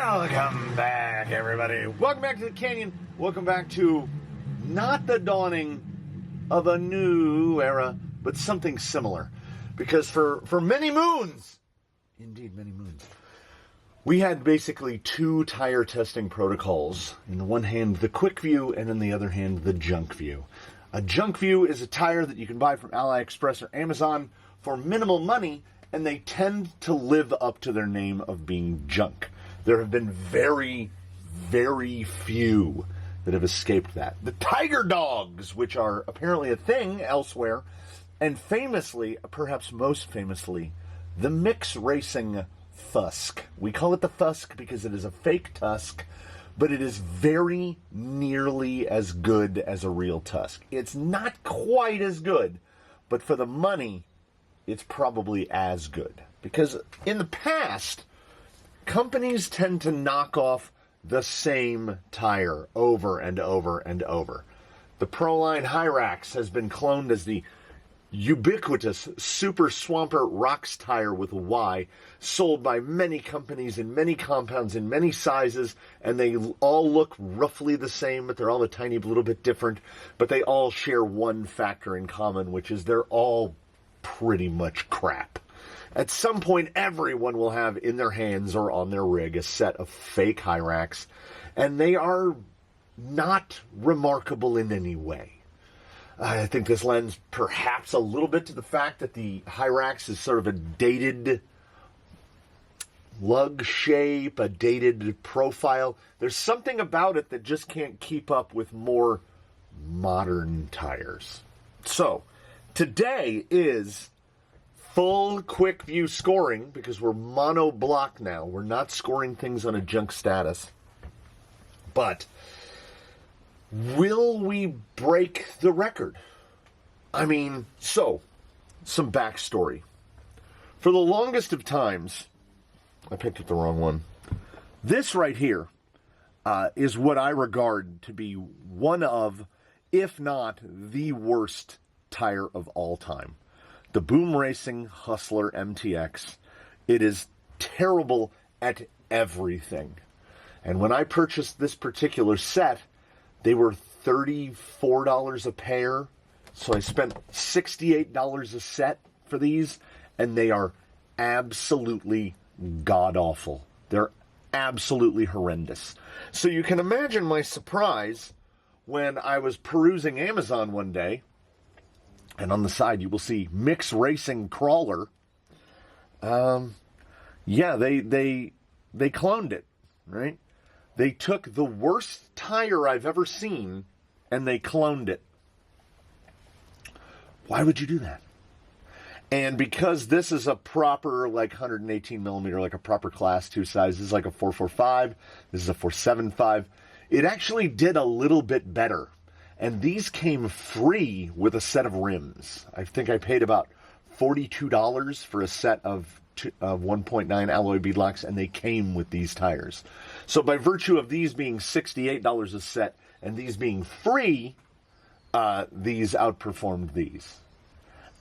Welcome back, everybody. Welcome back to the Canyon. Welcome back to not the dawning of a new era, but something similar. Because for many moons, indeed many moons, we had basically two tire testing protocols. In the one hand, the Quickview, and in the other hand, the Junk View. A Junk View is a tire that you can buy from AliExpress or Amazon for minimal money, and they tend to live up to their name of being junk. There have been very, very few that have escaped that. The Tiger Dogs, which are apparently a thing elsewhere, and famously, perhaps most famously, the mix racing Fusk. We call it the Fusk because it is a fake tusk, but it is very nearly as good as a real tusk. It's not quite as good, but for the money, it's probably as good. Because in the past, companies tend to knock off the same tire over and over and over. The Proline Hyrax has been cloned as the ubiquitous Super Swamper Rocks tire with a Y, sold by many companies in many compounds in many sizes, and they all look roughly the same, but they're all a tiny little bit different, but they all share one factor in common, which is they're all pretty much crap. At some point, everyone will have in their hands or on their rig a set of fake Hyrax, and they are not remarkable in any way. I think this lends perhaps a little bit to the fact that the Hyrax is sort of a dated lug shape, a dated profile. There's something about it that just can't keep up with more modern tires. So, today is full Quickview scoring, because we're mono block now. We're not scoring things on a junk status. But will we break the record? I mean, so, some backstory. For the longest of times, I picked up the wrong one. This right here is what I regard to be one of, if not the worst tire of all time. The Boom Racing Hustler MTX. It is terrible at everything. And when I purchased this particular set, they were $34 a pair. So I spent $68 a set for these, and they are absolutely god-awful. They're absolutely horrendous. So you can imagine my surprise when I was perusing Amazon one day, and on the side, you will see Mix Racing Crawler. Yeah, they cloned it, right? They took the worst tire I've ever seen, and they cloned it. Why would you do that? And because this is a proper, like, 118 millimeter, like a proper Class 2 size, this is like a 445, this is a 475, it actually did a little bit better. And these came free with a set of rims. I think I paid about $42 for a set of 1.9 alloy beadlocks, and they came with these tires. So by virtue of these being $68 a set and these being free, these outperformed these.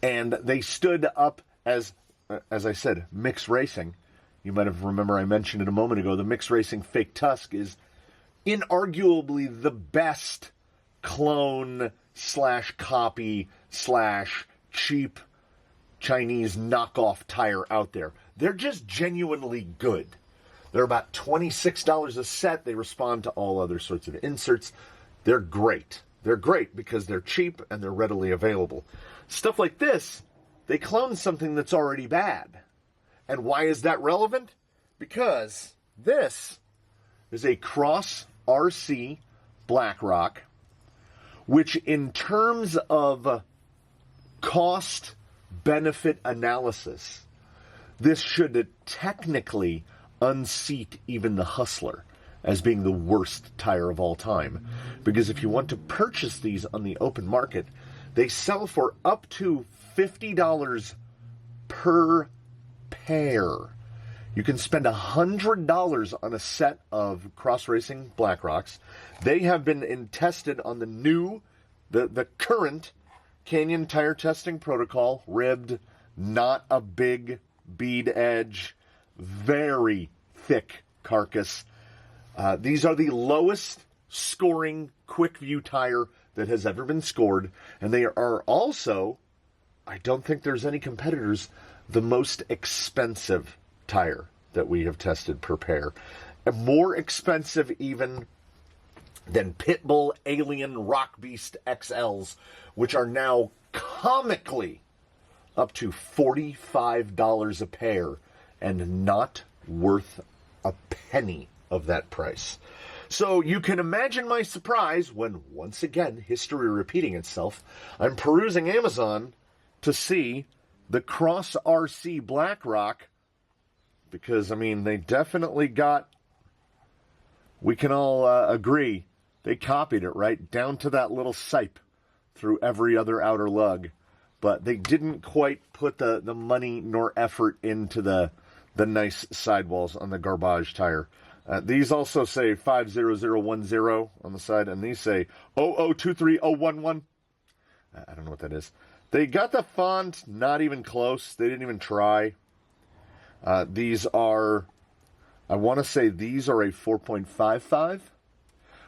And they stood up as I said, Mix Racing. You might have remember I mentioned it a moment ago. The Mix Racing Fake Tusk is inarguably the best clone / copy / cheap Chinese knockoff tire out there. They're just genuinely good. They're about $26 a set. They respond to all other sorts of inserts. They're great. They're great because they're cheap and they're readily available. Stuff like this, they clone something that's already bad. And why is that relevant? Because this is a Cross RC Blackrock, which in terms of cost-benefit analysis, this should technically unseat even the Hustler as being the worst tire of all time. Because if you want to purchase these on the open market, they sell for up to $50 per pair. You can spend $100 on a set of Cross Racing Blackrocks. They have been tested on the current Canyon tire testing protocol, ribbed, not a big bead edge, very thick carcass. These are the lowest scoring Quickview tire that has ever been scored. And they are also, I don't think there's any competitors, the most expensive tire that we have tested per pair. And more expensive even than Pitbull Alien Rock Beast XLs, which are now comically up to $45 a pair and not worth a penny of that price. So you can imagine my surprise when, once again, history repeating itself, I'm perusing Amazon to see the Cross RC Blackrock, because, I mean, they definitely got, we can all agree, they copied it, right? Down to that little sipe through every other outer lug. But they didn't quite put the money nor effort into the nice sidewalls on the garbage tire. These also say 50010 on the side, and these say 0023011. I don't know what that is. They got the font not even close. They didn't even try. These are, I want to say these are a 4.55.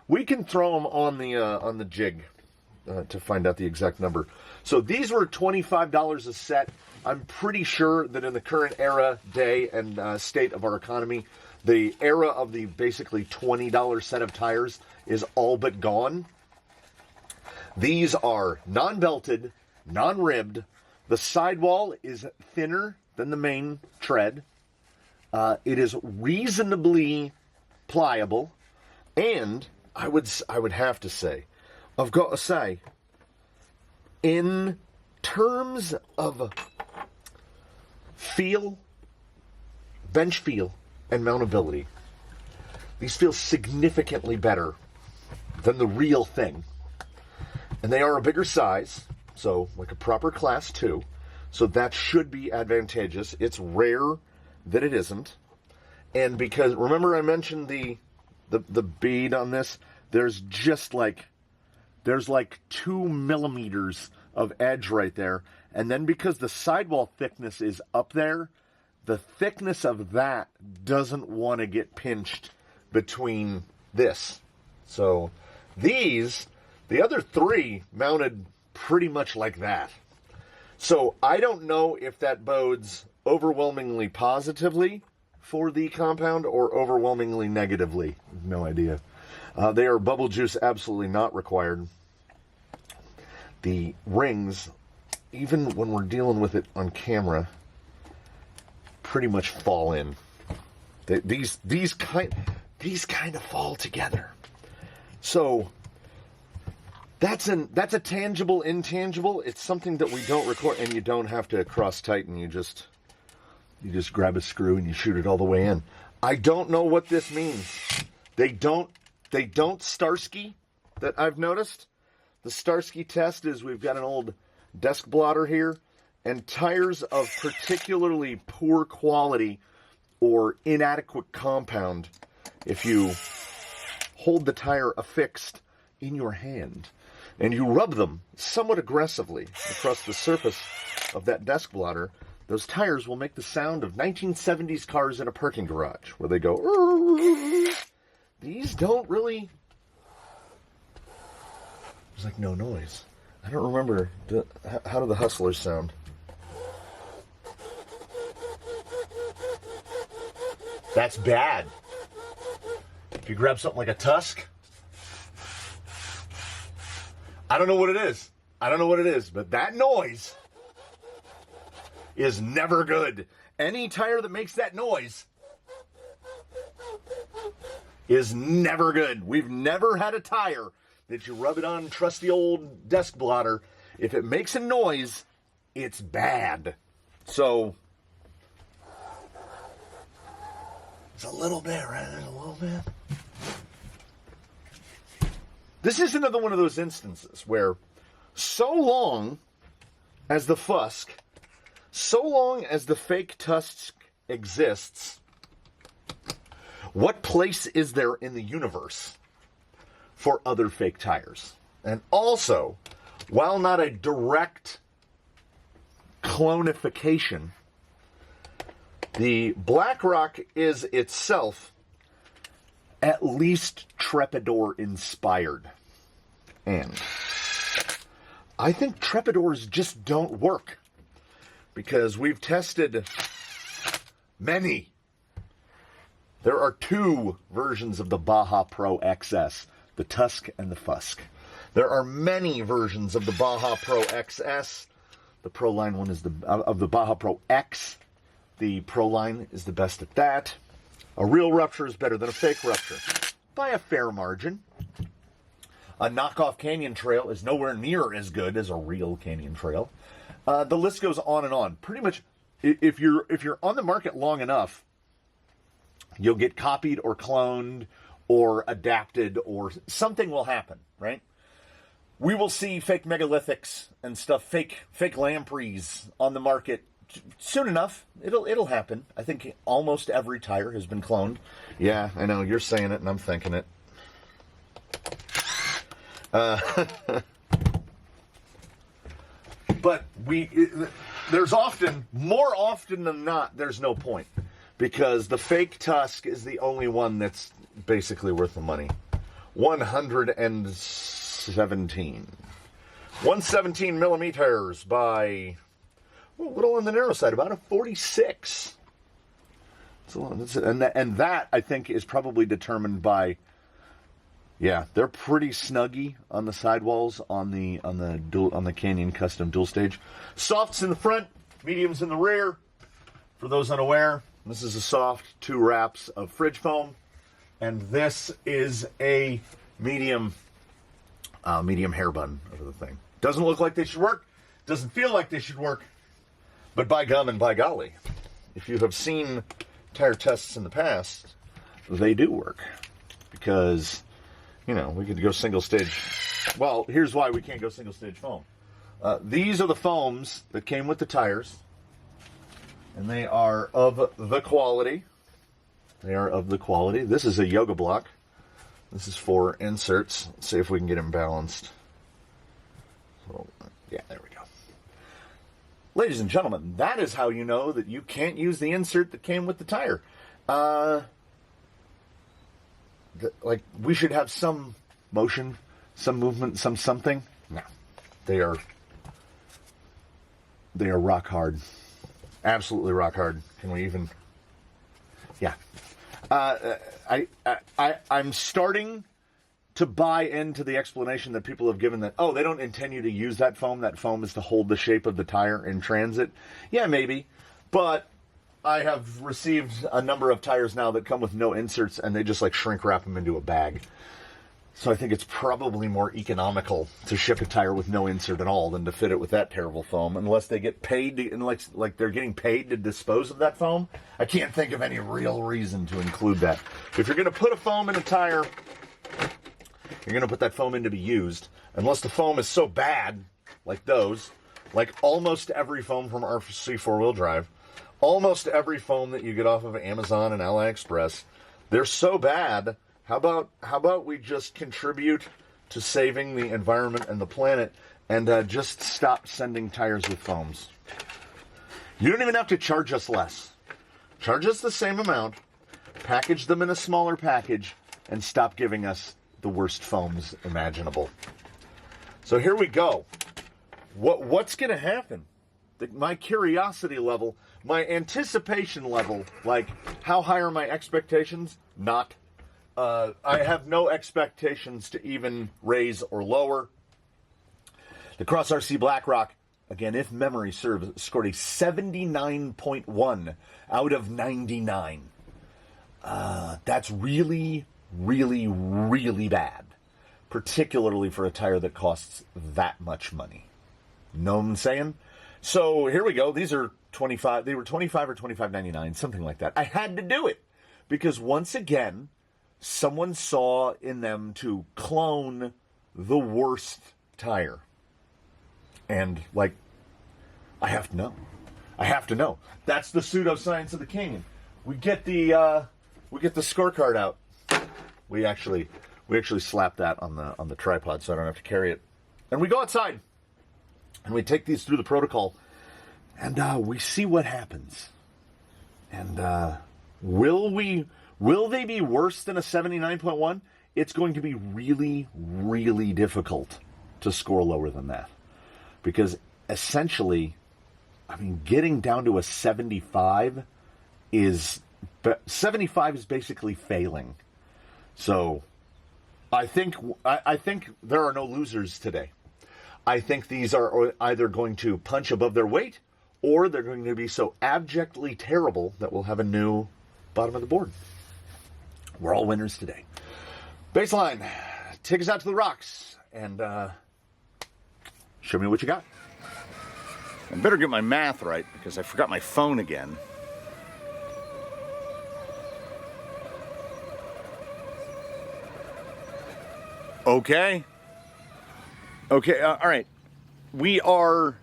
We can throw them on the jig to find out the exact number. So these were $25 a set. I'm pretty sure that in the current era, day, and state of our economy, the era of the basically $20 set of tires is all but gone. These are non-belted, non-ribbed. The sidewall is thinner than the main tread. It is reasonably pliable, and I would have to say, I've got to say, in terms of feel, bench feel, and mountability, these feel significantly better than the real thing. And they are a bigger size, so like a proper class 2. So that should be advantageous. It's rare that it isn't. And because, remember I mentioned the bead on this? There's like 2 millimeters of edge right there. And then because the sidewall thickness is up there, the thickness of that doesn't want to get pinched between this. So these, the other 3 mounted pretty much like that. So I don't know if that bodes overwhelmingly positively for the compound or overwhelmingly negatively. No idea. They are bubble juice absolutely not required. The rings, even when we're dealing with it on camera, pretty much fall in. These kind of fall together. So that's a tangible intangible. It's something that we don't record, and you don't have to cross tighten. You just grab a screw and you shoot it all the way in. I don't know what this means. They don't Starsky that I've noticed. The Starsky test is we've got an old desk blotter here, and tires of particularly poor quality or inadequate compound, if you hold the tire affixed in your hand and you rub them somewhat aggressively across the surface of that desk blotter, those tires will make the sound of 1970s cars in a parking garage, where they go, "Rrr." These don't really, there's like no noise. I don't remember, how do the Hustlers sound? That's bad. If you grab something like a Tusk, I don't know what it is. But that noise is never good. Any tire that makes that noise is never good. We've never had a tire that you rub it on trusty old desk blotter. If it makes a noise, it's bad. So, it's a little bit, right? There's a little bit. This is another one of those instances where so long as the Fusk, so long as the fake Tusk exists, what place is there in the universe for other fake tires? And also, while not a direct clonification, the Blackrock is itself at least Trepidor inspired. And I think Trepidors just don't work, because we've tested many. There are two versions of the Baja Pro XS, the Tusk and the Fusk. There are many versions of the Baja Pro XS. The Pro Line one is of the Baja Pro X. The Pro Line is the best at that. A real rupture is better than a fake rupture by a fair margin. A knockoff Canyon Trail is nowhere near as good as a real Canyon Trail. The list goes on and on. Pretty much, if you're on the market long enough, you'll get copied or cloned or adapted, or something will happen, right? We will see fake megalithics and stuff, fake lampreys on the market soon enough. It'll happen. I think almost every tire has been cloned. Yeah, I know, you're saying it and I'm thinking it. But there's more often than not, there's no point, because the fake Tusk is the only one that's basically worth the money. 117 millimeters by a little on the narrow side, about a 46. And that I think is probably determined by, yeah, they're pretty snuggy on the sidewalls on the Canyon Custom dual stage. Softs in the front, mediums in the rear. For those unaware, this is a soft 2 wraps of fridge foam, and this is a medium hair bun over the thing. Doesn't look like they should work. Doesn't feel like they should work. But by gum and by golly, if you have seen tire tests in the past, they do work. Because, you know, we could go single stage. Well, here's why we can't go single stage foam. These are the foams that came with the tires. And they are of the quality. They are of the quality. This is a yoga block. This is for inserts. Let's see if we can get them balanced. So, yeah, there we go. Ladies and gentlemen, that is how you know that you can't use the insert that came with the tire. Like, we should have some motion, some movement, something. No. They are rock hard. Absolutely rock hard. Can we even... Yeah. I'm starting to buy into the explanation that people have given that, oh, they don't intend you to use that foam. That foam is to hold the shape of the tire in transit. Yeah, maybe. But I have received a number of tires now that come with no inserts, and they just like shrink wrap them into a bag. So I think it's probably more economical to ship a tire with no insert at all than to fit it with that terrible foam, unless they get paid, like they're getting paid to dispose of that foam. I can't think of any real reason to include that. If you're going to put a foam in a tire, you're going to put that foam in to be used, unless the foam is so bad, like those, like almost every foam from RC 4-wheel drive, almost every foam that you get off of Amazon and AliExpress, they're so bad. How about we just contribute to saving the environment and the planet, and just stop sending tires with foams? You don't even have to charge us less. Charge us the same amount, package them in a smaller package, and stop giving us the worst foams imaginable. So here we go. What's going to happen? My curiosity level, my anticipation level, like how high are my expectations? Not. I have no expectations to even raise or lower. The Cross RC Blackrock, again, if memory serves, scored a 79.1 out of 99. That's really, really, really bad, particularly for a tire that costs that much money. Know what I'm saying? So here we go. These are 25. They were 25 or 25.99, something like that. I had to do it because once again, someone saw in them to clone the worst tire. And, like, I have to know. I have to know. That's the pseudoscience of the Canyon. We get the scorecard out. We actually slap that on the tripod so I don't have to carry it. And we go outside. And we take these through the protocol. And we see what happens. And will we Will they be worse than a 79.1? It's going to be really, really difficult to score lower than that. Because essentially, I mean, getting down to a 75 is basically failing. So I think there are no losers today. I think these are either going to punch above their weight, or they're going to be so abjectly terrible that we'll have a new bottom of the board. We're all winners today. Baseline, take us out to the rocks and show me what you got. I better get my math right because I forgot my phone again. Okay. All right. We are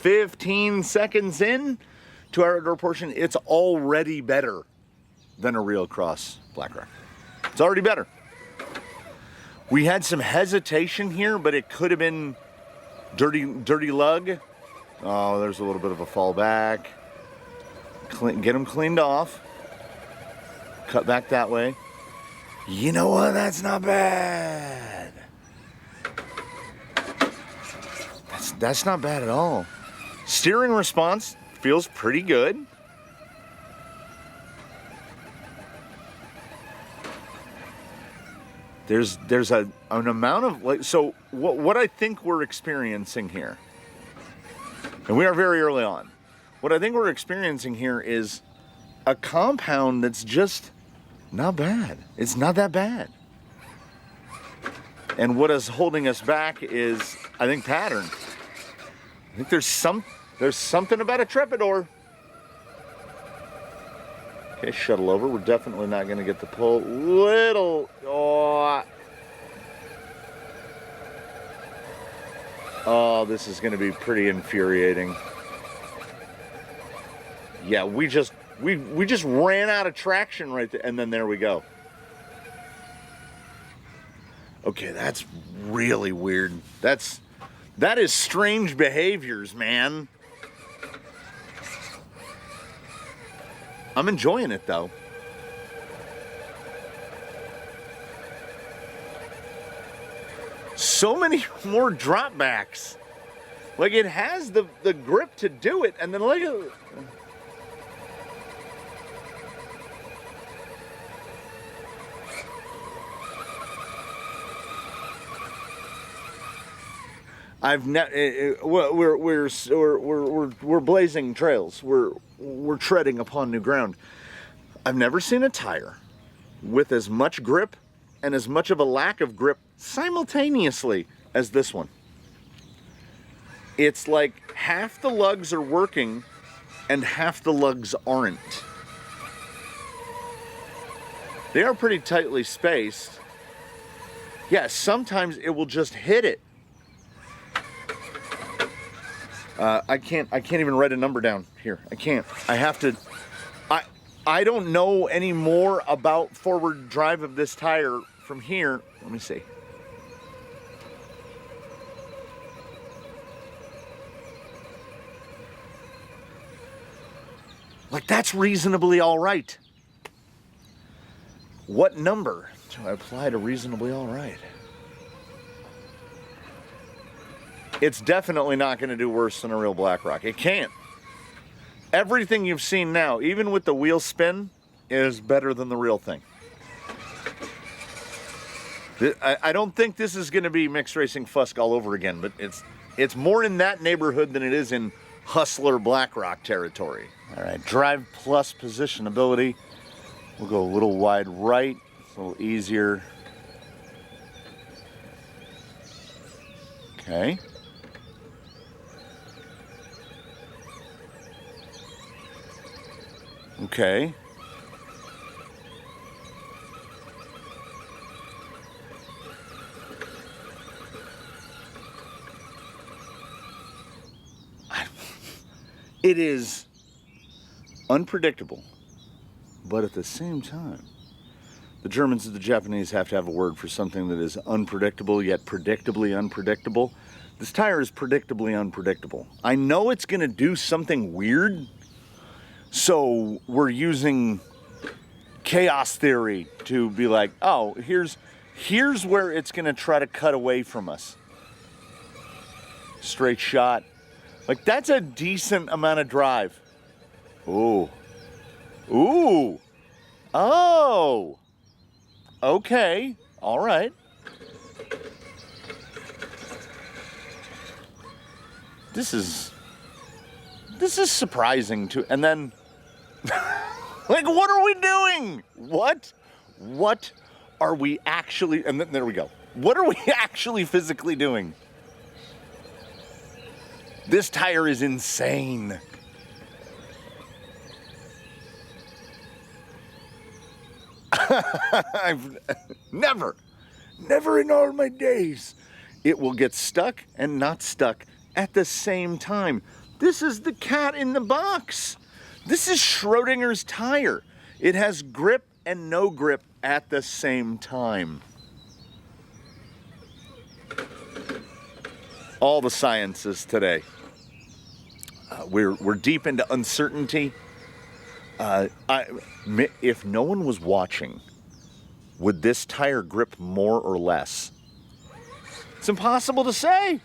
15 seconds in to our outdoor portion. It's already better than a real Cross Blackrock. It's already better. We had some hesitation here, but it could have been dirty lug. Oh, there's a little bit of a fall back. Get them cleaned off. Cut back that way. You know what? That's not bad. That's not bad at all. Steering response feels pretty good. There's an amount of, so what I think we're experiencing here, and we are very early on, what I think we're experiencing here is a compound that's just not bad. It's not that bad. And what is holding us back is, I think, pattern. I think there's something about a trepidor. Okay, shuttle over. We're definitely not going to get the pull. Oh, this is going to be pretty infuriating. Yeah, we just ran out of traction right there, and then there we go. Okay, that's really weird. That is strange behaviors, man. I'm enjoying it though. So many more dropbacks. Like, it has the grip to do it, and then look at it. We're blazing trails. We're treading upon new ground. I've never seen a tire with as much grip and as much of a lack of grip simultaneously as this one. It's like half the lugs are working and half the lugs aren't. They are pretty tightly spaced. Yeah, sometimes it will just hit it. I can't even write a number down here. I can't. I have to. I don't know any more about forward drive of this tire from here. Let me see. Like, that's reasonably all right. What number do I apply to reasonably all right? It's definitely not going to do worse than a real Blackrock. It can't. Everything you've seen now, even with the wheel spin, is better than the real thing. I don't think this is going to be mixed racing Fusk all over again, but it's more in that neighborhood than it is in Hustler Blackrock territory. All right, drive plus positionability. We'll go a little wide right, a little easier. Okay. Okay. It is unpredictable, but at the same time, the Germans and the Japanese have to have a word for something that is unpredictable yet predictably unpredictable. This tire is predictably unpredictable. I know it's going to do something weird, so we're using chaos theory to be like, oh, here's where it's going to try to cut away from us. Straight shot. Like, that's a decent amount of drive. Ooh. Ooh. Oh. Okay. All right. This is surprising too. And then, like, what are we doing? What are we actually, and then, there we go. What are we actually physically doing? This tire is insane. I've never in all my days, it will get stuck and not stuck at the same time. This is the cat in the box. This is Schrodinger's tire. It has grip and no grip at the same time. All the sciences today. We're deep into uncertainty. If no one was watching, would this tire grip more or less? It's impossible to say.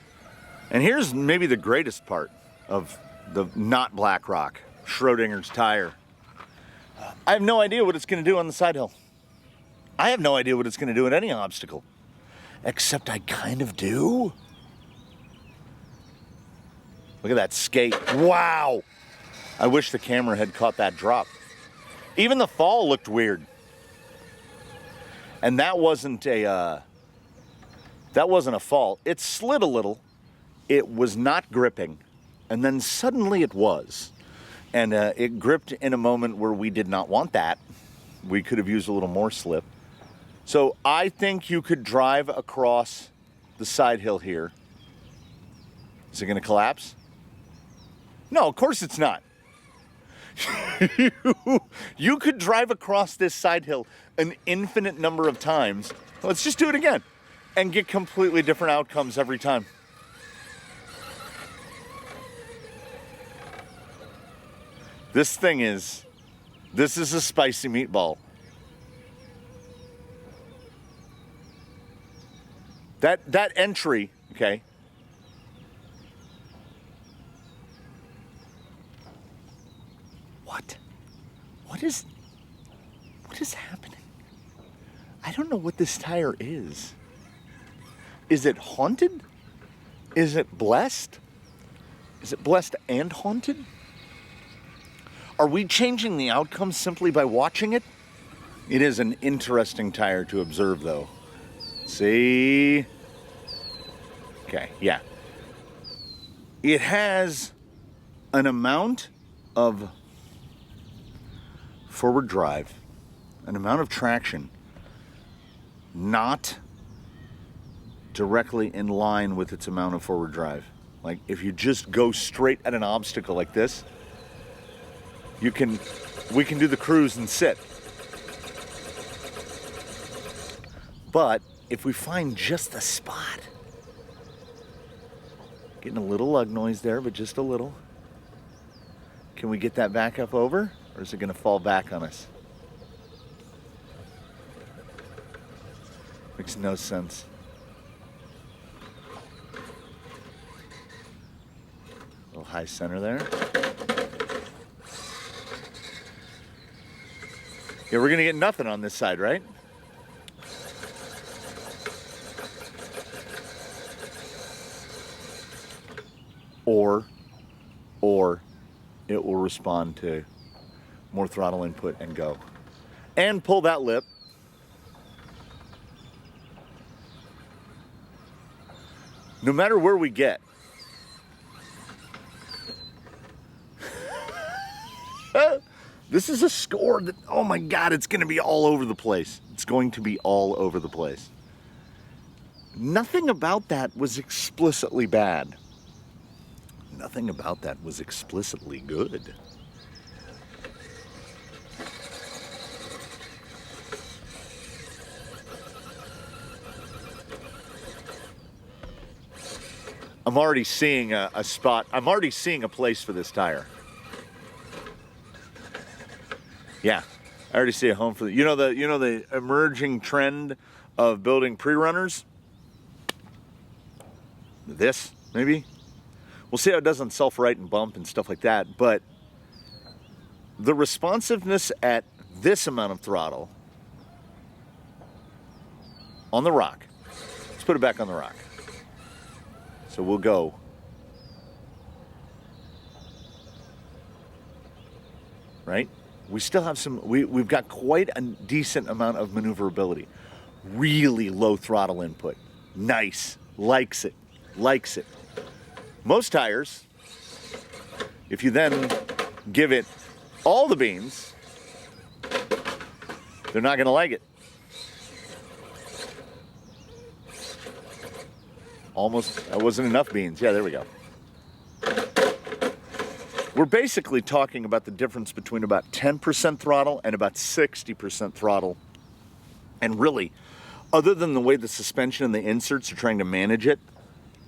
And here's maybe the greatest part of the not Blackrock, Schrodinger's tire. I have no idea what it's going to do on the side hill. I have no idea what it's going to do at any obstacle. Except I kind of do. Look at that skate. Wow. I wish the camera had caught that drop. Even the fall looked weird. And that wasn't a fall. It slid a little. It was not gripping. And then suddenly it was. And it gripped in a moment where we did not want that. We could have used a little more slip. So I think you could drive across the side hill here. Is it going to collapse? No, of course it's not. You could drive across this side hill an infinite number of times. Let's just do it again and get completely different outcomes every time. This is a spicy meatball. That entry, okay. What is happening? I don't know what this tire is. Is it haunted? Is it blessed? Is it blessed and haunted? Are we changing the outcome simply by watching it? It is an interesting tire to observe, though. See? Okay, yeah. It has an amount of forward drive, an amount of traction, not directly in line with its amount of forward drive. Like, if you just go straight at an obstacle like this, we can do the cruise and sit. But if we find just the spot, getting a little lug noise there, but just a little. Can we get that back up over, or is it going to fall back on us? Makes no sense. A little high center there. Yeah, we're going to get nothing on this side, right? Or it will respond to more throttle input and go. And pull that lip. No matter where we get. This is a score that, oh my God, it's going to be all over the place. It's going to be all over the place. Nothing about that was explicitly bad. Nothing about that was explicitly good. I'm already seeing a spot. I'm already seeing a place for this tire. Yeah, I already see a home for the, you know the emerging trend of building pre-runners? This, maybe? We'll see how it does on self-right and bump and stuff like that, but the responsiveness at this amount of throttle on the rock, let's put it back on the rock. So we'll go right? We still have some, we've got quite a decent amount of maneuverability. Really low throttle input. Nice. Likes it. Likes it. Most tires, if you then give it all the beans, they're not going to like it. Almost, that wasn't enough beans. Yeah, there we go. We're basically talking about the difference between about 10% throttle and about 60% throttle. And really, other than the way the suspension and the inserts are trying to manage it,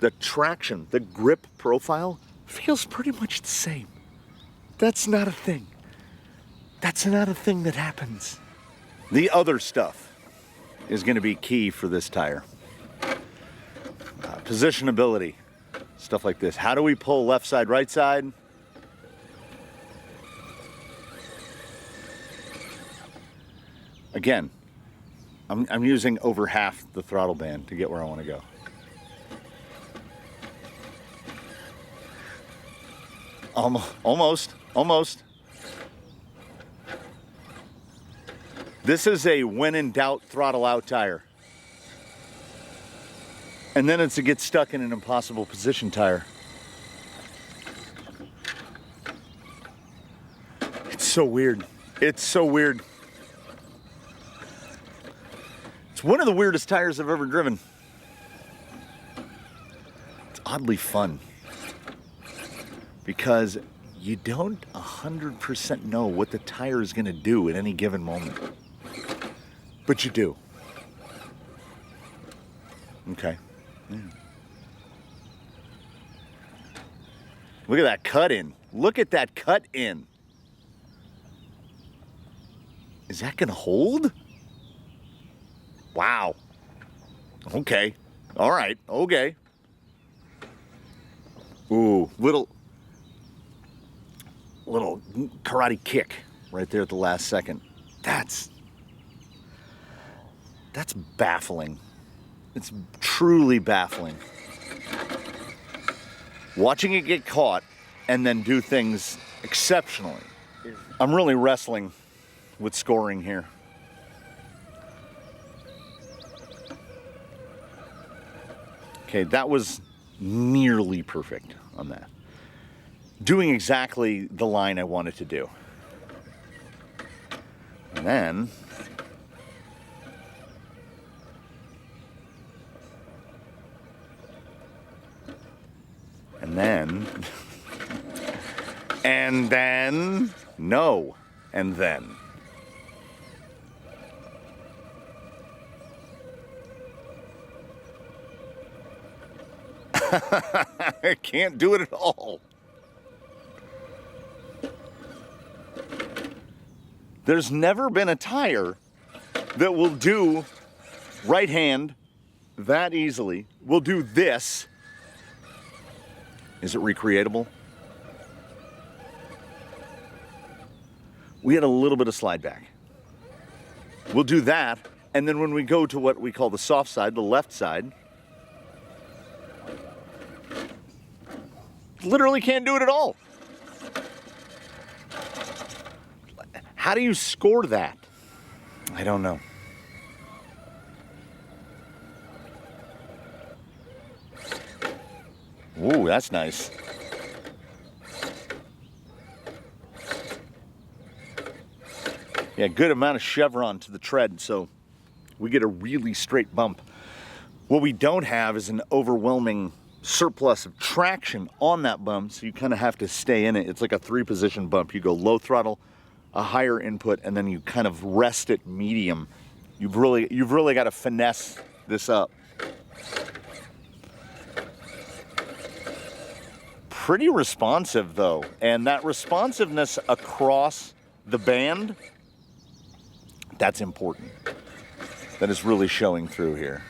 the traction, the grip profile feels pretty much the same. That's not a thing. That's not a thing that happens. The stuff is going to be key for this tire. Positionability, stuff like this. How do we pull left side, right side? Again, I'm using over half the throttle band to get where I want to go. Almost. This is a when in doubt throttle out tire. And then it's a get stuck in an impossible position tire. It's so weird. It's so weird. It's one of the weirdest tires I've ever driven. It's oddly fun because you don't 100% know what the tire is going to do at any given moment, but you do. Okay. Yeah. Look at that cut in. Look at that cut in. Is that going to hold? Wow. Okay. All right. Okay. Ooh, little karate kick right there at the last second. That's baffling. It's truly baffling. Watching it get caught and then do things exceptionally. I'm really wrestling with scoring here. Okay, that was nearly perfect on that. Doing exactly the line I wanted to do. And then no, and then. I can't do it at all. There's never been a tire that will do right hand that easily. Will do this. Is it recreatable? We had a little bit of slide back. We'll do that, and then when we go to what we call the soft side, the left side, literally can't do it at all. How do you score that? I don't know. Ooh, that's nice. Yeah, good amount of chevron to the tread, so we get a really straight bump. What we don't have is an overwhelming surplus of traction on that bump, so you kind of have to stay in it. It's like a 3-position bump. You go low throttle, a higher input, and then you kind of rest it medium. You've really got to finesse this up. Pretty responsive though, and that responsiveness across the band That's important. That is really showing through here.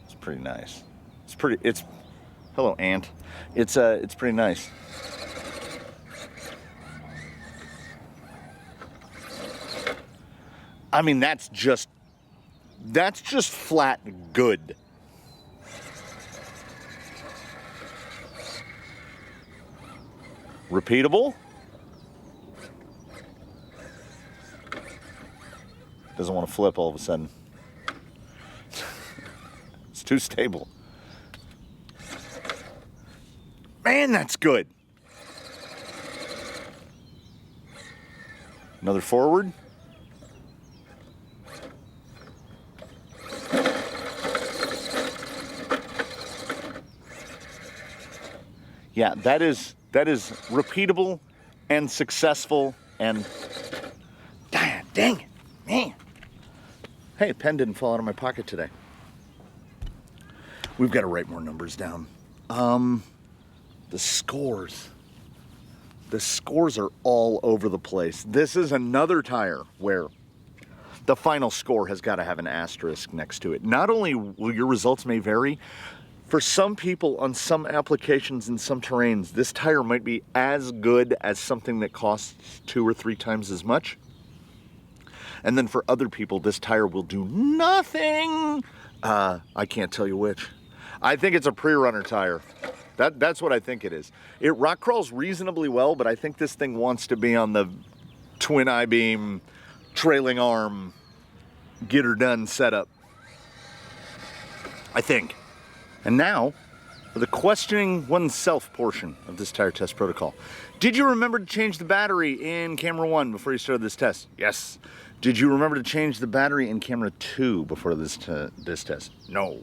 It's pretty nice. It's hello, ant. It's pretty nice. I mean, that's just flat good. Repeatable. Doesn't want to flip all of a sudden. It's too stable. Man, that's good. Another forward. Yeah, that is repeatable and successful and dang it, man. Hey, a pen didn't fall out of my pocket today. We've got to write more numbers down. The scores. The scores are all over the place. This is another tire where the final score has got to have an asterisk next to it. Not only will your results may vary, for some people on some applications in some terrains, this tire might be as good as something that costs 2 or 3 times as much. And then for other people, this tire will do nothing. I can't tell you which. I think it's a pre-runner tire. That's what I think it is. It rock crawls reasonably well, but I think this thing wants to be on the twin I-beam, trailing arm, get her done setup. I think. And now, for the questioning oneself portion of this tire test protocol. Did you remember to change the battery in camera 1 before you started this test? Yes. Did you remember to change the battery in camera 2 before this test? No.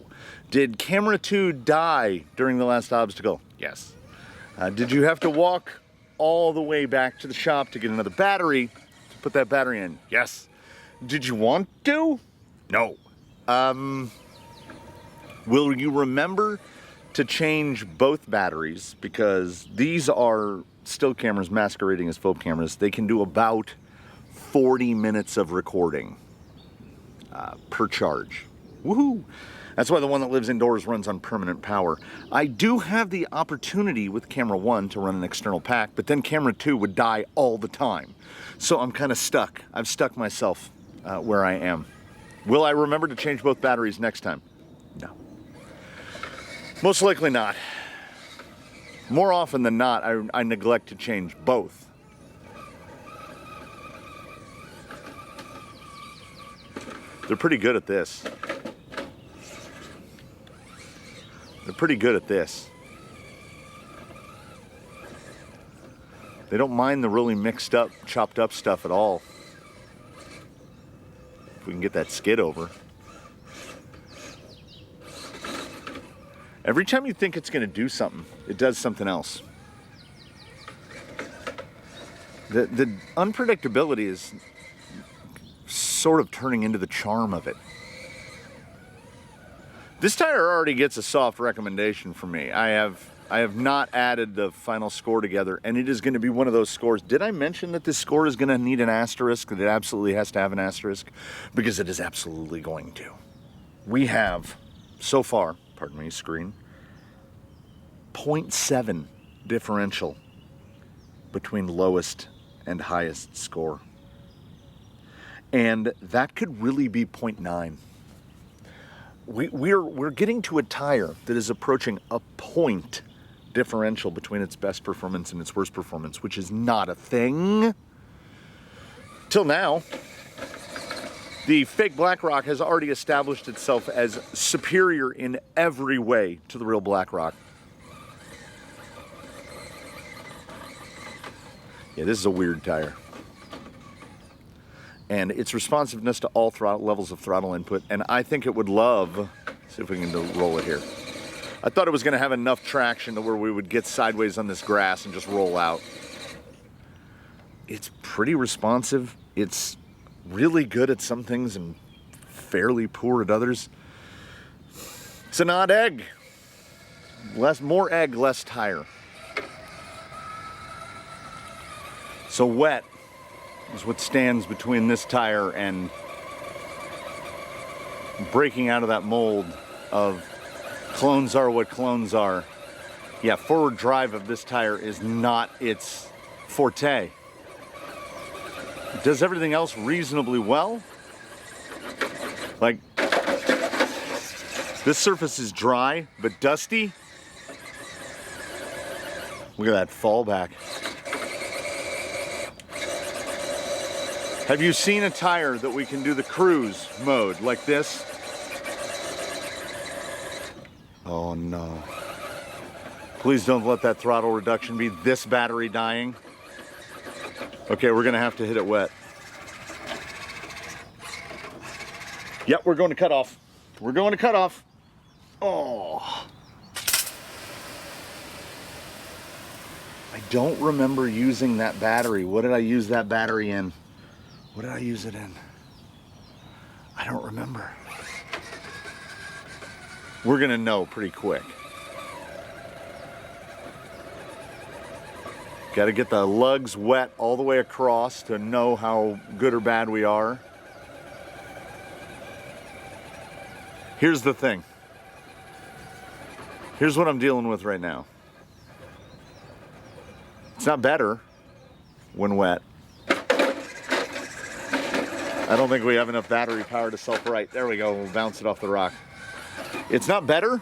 Did camera 2 die during the last obstacle? Yes. Did you have to walk all the way back to the shop to get another battery to put that battery in? Yes. Did you want to? No. Will you remember to change both batteries? Because these are still cameras masquerading as phone cameras. They can do about 40 minutes of recording per charge. Woohoo! That's why the one that lives indoors runs on permanent power. I do have the opportunity with camera 1 to run an external pack, but then camera 2 would die all the time. So I'm kind of stuck. I've stuck myself where I am. Will I remember to change both batteries next time? No. Most likely not. More often than not, I neglect to change both. They're pretty good at this. They're pretty good at this. They don't mind the really mixed up, chopped up stuff at all. If we can get that skid over. Every time you think it's going to do something, it does something else. The unpredictability is sort of turning into the charm of it. This tire already gets a soft recommendation from me. I have not added the final score together, and it is going to be one of those scores. Did I mention that this score is going to need an asterisk, that it absolutely has to have an asterisk? Because it is absolutely going to. We have, so far, pardon me, screen, 0.7 differential between lowest and highest score. And that could really be 0.9. We're getting to a tire that is approaching a point differential between its best performance and its worst performance, which is not a thing. Till now, the fake Blackrock has already established itself as superior in every way to the real Blackrock. Yeah, this is a weird tire. And its responsiveness to all levels of throttle input, and I think it would love, see if we can roll it here. I thought it was going to have enough traction to where we would get sideways on this grass and just roll out. It's pretty responsive. It's really good at some things and fairly poor at others. It's an odd egg. More egg, less tire. So wet is what stands between this tire and breaking out of that mold of clones are what clones are. Yeah, forward drive of this tire is not its forte. It does everything else reasonably well. Like, this surface is dry but dusty. Look at that fallback. Have you seen a tire that we can do the cruise mode like this? Oh no. Please don't let that throttle reduction be this battery dying. Okay, we're gonna have to hit it wet. Yep, we're going to cut off. We're going to cut off. Oh. I don't remember using that battery. What did I use that battery in? What did I use it in? I don't remember. We're gonna know pretty quick. Got to get the lugs wet all the way across to know how good or bad we are. Here's the thing. Here's what I'm dealing with right now. It's not better when wet. I don't think we have enough battery power to self-right. There we go, we'll bounce it off the rock. It's not better.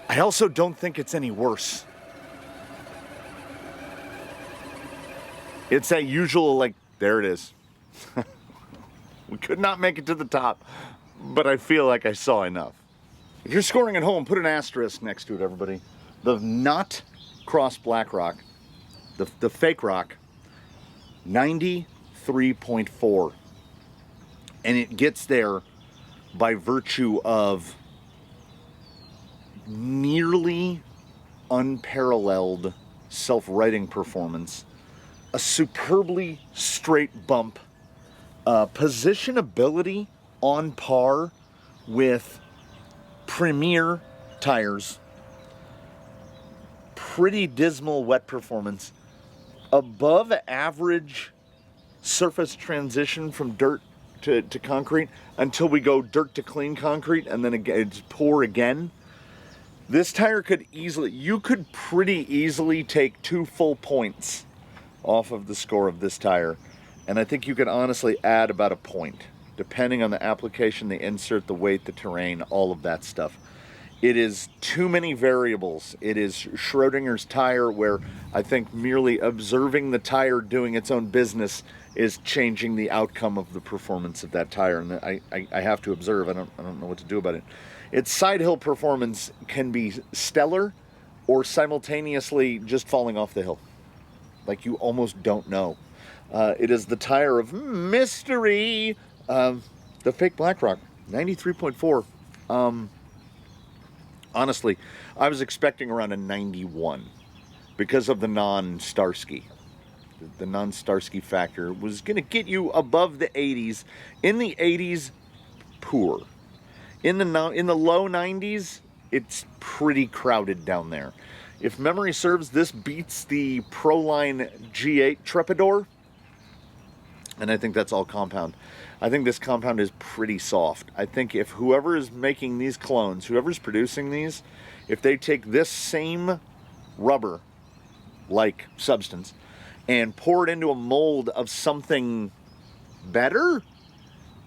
I also don't think it's any worse. It's that usual, like, there it is. We could not make it to the top, but I feel like I saw enough. If you're scoring at home, put an asterisk next to it, everybody. The not Cross Blackrock, the fake rock, 93.4. And it gets there by virtue of nearly unparalleled self-righting performance, a superbly straight bump, positionability on par with premier tires, pretty dismal wet performance, above average surface transition from dirt to concrete until we go dirt to clean concrete and then it's pour again. This tire could easily, you could pretty easily take 2 full points off of the score of this tire, and I think you could honestly add about a point depending on the application, the insert, the weight, the terrain, all of that stuff. It is too many variables. It is Schrodinger's tire, where I think merely observing the tire doing its own business is changing the outcome of the performance of that tire, and I have to observe. I don't know what to do about it. Its side hill performance can be stellar or simultaneously just falling off the hill. Like you almost don't know. It is the tire of mystery. The fake Blackrock, 93.4. Honestly, I was expecting around a 91 because of the non-Starsky. The non-Starsky factor was going to get you above the 80s. In the 80s, poor. In the low 90s, it's pretty crowded down there. If memory serves, this beats the Proline G8 Trepador, and I think that's all compound. I think this compound is pretty soft. I think if whoever is making these clones, whoever's producing these, if they take this same rubber-like substance and pour it into a mold of something better,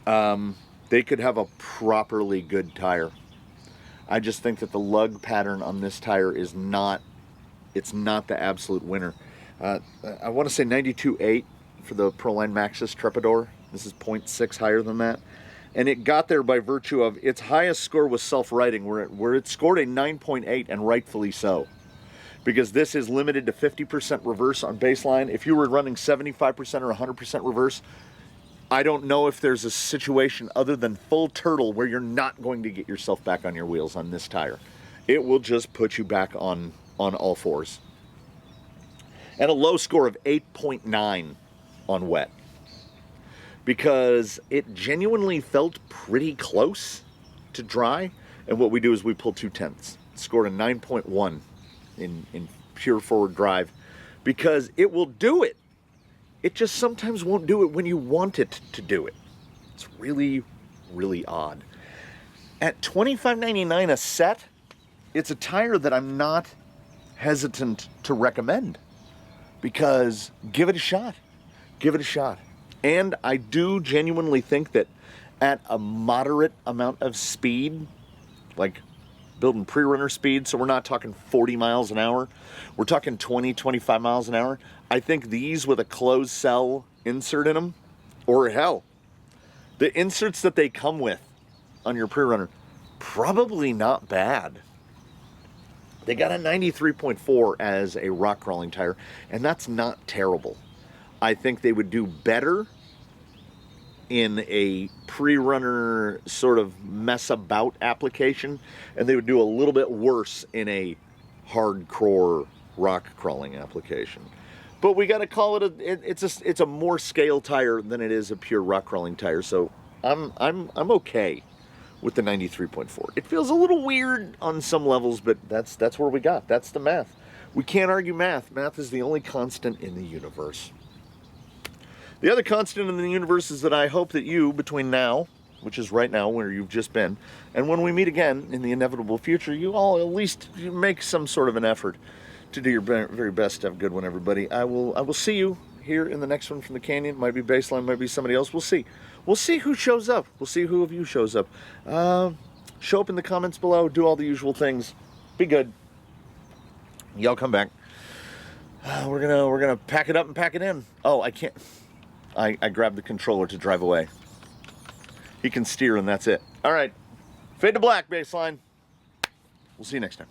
they could have a properly good tire. I just think that the lug pattern on this tire is not, it's not the absolute winner. I want to say 92.8 for the Proline Maxxis Trepador. This is 0.6 higher than that. And it got there by virtue of its highest score was self-righting, where it scored a 9.8, and rightfully so. Because this is limited to 50% reverse on baseline. If you were running 75% or 100% reverse, I don't know if there's a situation other than full turtle where you're not going to get yourself back on your wheels on this tire. It will just put you back on all fours. And a low score of 8.9 on wet. Because it genuinely felt pretty close to dry. And what we do is we pull 2/10. Scored a 9.1 in pure forward drive. Because it will do it. it just sometimes won't do it when you want it to do it. It's really, really odd. At $25.99 a set, it's a tire that I'm not hesitant to recommend, because give it a shot. Give it a shot. And I do genuinely think that at a moderate amount of speed, like building pre-runner speed, so we're not talking 40 miles an hour, we're talking 20, 25 miles an hour, I think these with a closed cell insert in them, or hell, the inserts that they come with on your pre-runner, probably not bad. They got a 93.4 as a rock crawling tire, and that's not terrible. I think they would do better in a pre-runner sort of mess about application, and they would do a little bit worse in a hardcore rock crawling application. But we got to call it it's a more scale tire than it is a pure rock crawling tire. So I'm okay with the 93.4. It feels a little weird on some levels, but that's where we got. That's the math. We can't argue math. Math is the only constant in the universe. The other constant in the universe is that I hope that you, between now, which is right now where you've just been, and when we meet again in the inevitable future, you all at least make some sort of an effort to do your very best to have a good one, everybody. I will see you here in the next one from the Canyon. Might be Baseline, might be somebody else. We'll see. We'll see who shows up. We'll see who of you shows up. Show up in the comments below. Do all the usual things. Be good. Y'all come back. We're gonna pack it up and pack it in. Oh, I can't. I grabbed the controller to drive away. He can steer, and that's it. All right. Fade to black, Baseline. We'll see you next time.